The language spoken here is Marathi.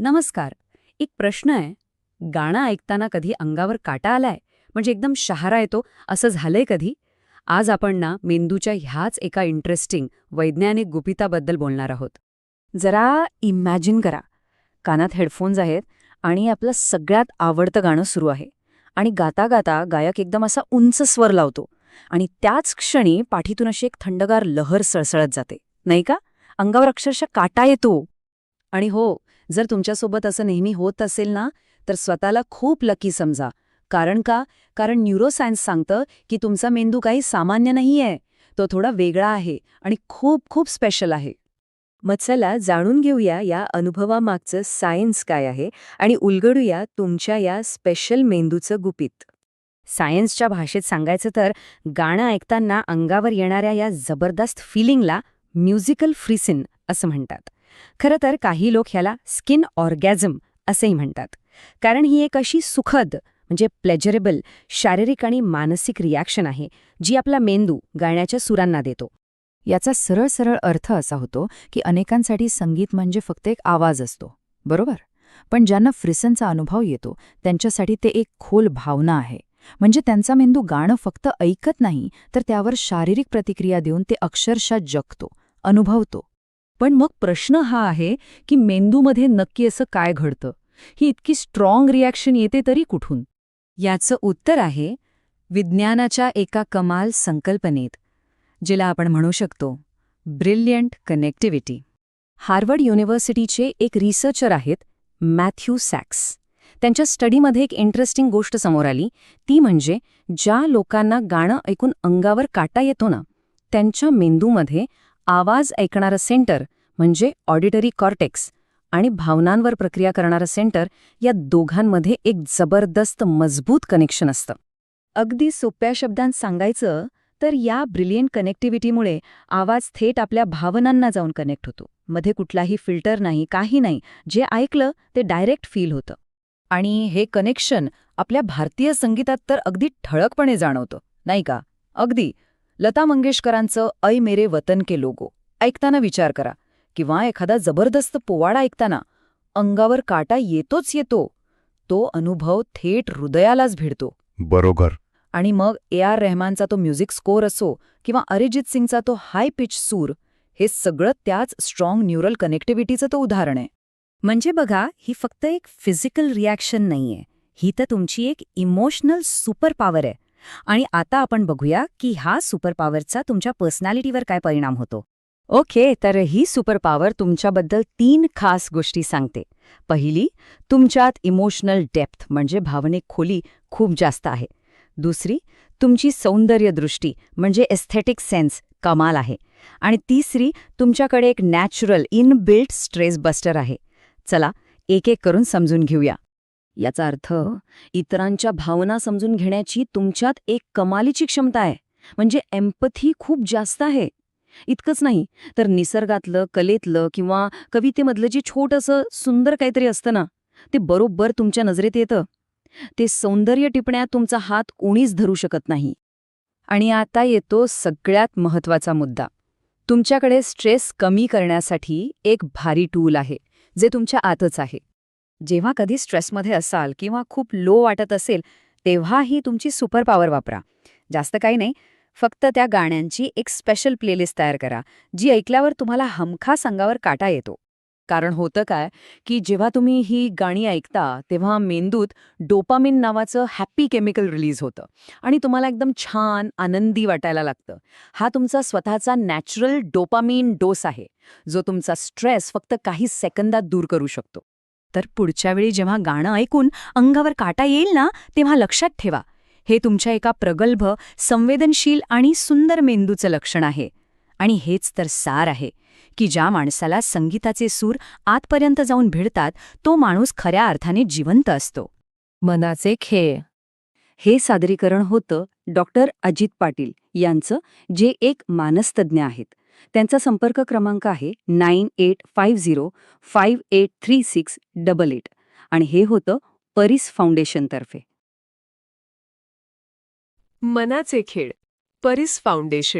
नमस्कार. एक प्रश्न आहे. गाणं ऐकताना कधी अंगावर काटा आलाय, म्हणजे एकदम शहारा येतो, असं झालंय कधी? आज आपण मेंदूच्या ह्याच एका इंटरेस्टिंग वैज्ञानिक गुपिताबद्दल बोलणार आहोत. जरा इमॅजिन करा, कानात हेडफोन्स आहेत आणि आपलं सगळ्यात आवडतं गाणं सुरू आहे आणि गाता गाता गायक एकदम असा उंच स्वर लावतो आणि त्याच क्षणी पाठीतून अशी एक थंडगार लहर सळसळत जाते, नाही का? अंगावर अक्षरशः काटा येतो. आणि हो, जर तुमच्यासोबत असं नेहमी होत असेल तर स्वतःला खूप लकी समजा. कारण न्यूरोसायन्स सांगतं की तुमचा मेंदू काही सामान्य नाहीये. तो थोडा वेगळा आहे आणि खूप खूप स्पेशल आहे. मग चला जाणून घेऊया या अनुभवामागचं सायन्स काय आहे आणि उलगडूया तुमच्या या स्पेशल मेंदूचं गुपित. सायन्सच्या भाषेत सांगायचं तर गाणं ऐकताना अंगावर येणाऱ्या या जबरदस्त फिलिंगला म्युझिकल फ्रिसिन असं म्हणतात. खरं तर काही लोक ह्याला स्किन ऑर्गॅझम असंही म्हणतात, कारण ही एक अशी सुखद म्हणजे प्लेजरेबल शारीरिक आणि मानसिक रिॲक्शन आहे जी आपला मेंदू गाण्याच्या सुरांना देतो. याचा सरळ सरळ अर्थ असा होतो की अनेकांसाठी संगीत म्हणजे फक्त एक आवाज असतो, बरोबर? पण ज्यांना फ्रिसनचा अनुभव येतो त्यांच्यासाठी ते एक खोल भावना आहे. म्हणजे त्यांचा मेंदू गाणं फक्त ऐकत नाही, तर त्यावर शारीरिक प्रतिक्रिया देऊन ते अक्षरशः जगतो, अनुभवतो. पण मग प्रश्न हा आहे की मेंदूमध्ये नक्की असं काय घडतं? ही इतकी स्ट्रॉंग रिॲक्शन येते तरी कुठून? याचं उत्तर आहे विज्ञानाच्या एका कमाल संकल्पनेत, जिला आपण म्हणू शकतो ब्रिलियंट कनेक्टिव्हिटी. हार्वर्ड युनिव्हर्सिटीचे एक रिसर्चर आहेत, मॅथ्यू सॅक्स. त्यांच्या स्टडीमध्ये एक इंटरेस्टिंग गोष्ट समोर आली. ती म्हणजे ज्या लोकांना गाणं ऐकून अंगावर काटा येतो ना, त्यांच्या मेंदूमध्ये आवाज ऐकणारं सेंटर म्हणजे ऑडिटरी कॉर्टेक्स आणि भावनांवर प्रक्रिया करणारं सेंटर, या दोघांमध्ये एक जबरदस्त मजबूत कनेक्शन असतं. अगदी सोप्या शब्दांत सांगायचं तर या ब्रिलियंट कनेक्टिव्हिटीमुळे आवाज थेट आपल्या भावनांना जाऊन कनेक्ट होतो. मध्ये कुठलाही फिल्टर नाही, काही नाही. जे ऐकलं ते डायरेक्ट फील होतं. आणि हे कनेक्शन आपल्या भारतीय संगीतात तर अगदी ठळकपणे जाणवतं, नाही का? अगदी लता मंगेशकरांचं ऐ मेरे वतन के लोगो ऐकताना विचार करा, किंवा एखादा जबरदस्त पोवाडा ऐकताना अंगावर काटा येतोच येतो. तो अनुभव थेट हृदयालाच भिडतो. बरोबर. आणि मग आर रेहमानचा तो म्युझिक स्कोअर असो किंवा अरिजित सिंगचा तो हाय पिच सूर, हे सगळं त्याच स्ट्रॉंग न्यूरल कनेक्टिव्हिटीचं तो उदाहरण आहे. म्हणजे बघा, ही फक्त एक फिजिकल रिॲक्शन नाहीये, ही तर तुमची एक इमोशनल सुपर पॉवर आहे. आणि आता आपण बघूया की हा सुपर पॉवरचा तुमच्या पर्सनॅलिटीवर काय परिणाम होतो. ओके, तर ही सुपर पॉवर तुमच्याबद्दल 3 खास गोष्टी सांगते. पहिली, तुमच्यात इमोशनल डेप्थ म्हणजे भावनिक खोली खूप जास्त आहे. दुसरी, तुमची सौंदर्य दृष्टी म्हणजे एस्थेटिक सेन्स कमाल आहे. आणि तिसरी, तुमच्याकडे एक नॅचरल इनबिल्ट स्ट्रेस बस्टर आहे. चला एक एक करून समजून घेऊया. याचा अर्थ, इतरांच्या भावना समजून घेण्याची तुमच्यात एक कमालीची क्षमता आहे. म्हणजे एम्पथी खूप जास्त आहे. इतकंच नाही तर निसर्गातलं, कलेतलं किंवा कवितेमधलं जे छोटंसं सुंदर काहीतरी असतं ना, ते बरोबर तुमच्या नजरेत येतं. ते सौंदर्य टिपण्यात तुमचा हात कोणीच धरू शकत नाही. आणि आता येतो सगळ्यात महत्त्वाचा मुद्दा. तुमच्याकडे स्ट्रेस कमी करण्यासाठी एक भारी टूल आहे, जे तुमच्या आतच आहे. जेव्हा कधी स्ट्रेसमध्ये असाल किंवा खूप लो वाटत असेल, तेव्हा ही तुमची सुपर पॉवर वापरा. जास्त काही नाही, फक्त त्या गाण्यांची एक स्पेशल प्लेलिस्ट तयार करा, जी ऐकल्यावर तुम्हाला हमखास अंगावर काटा येतो. कारण होतं काय की जेव्हा तुम्ही ही गाणी ऐकता तेव्हा मेंदूत डोपामिन नावाचं हॅपी केमिकल रिलीज होतं आणि तुम्हाला एकदम छान आनंदी वाटायला लागतं. हा तुमचा स्वतःचा नॅचरल डोपामिन डोस आहे, जो तुमचा स्ट्रेस फक्त काही सेकंदात दूर करू शकतो. तर पुढच्या वेळी जेव्हा गाणं ऐकून अंगावर काटा येईल ना, तेव्हा लक्षात ठेवा, हे तुमच्या एका प्रगल्भ, संवेदनशील आणि सुंदर मेंदूचं लक्षण आहे. आणि हेच तर सार आहे की ज्या माणसाला संगीताचे सूर आतपर्यंत जाऊन भिडतात, तो माणूस खऱ्या अर्थाने जिवंत असतो. मनाचे खेळ हे सादरीकरण होतं डॉक्टर अजित पाटील यांचं, जे एक मानसतज्ञ आहेत. त्यांचा संपर्क क्रमांक आहे 9850583688 आणि हे होतं परिस फाउंडेशनतर्फे. मनाचे खेळ, परिस फाउंडेशन.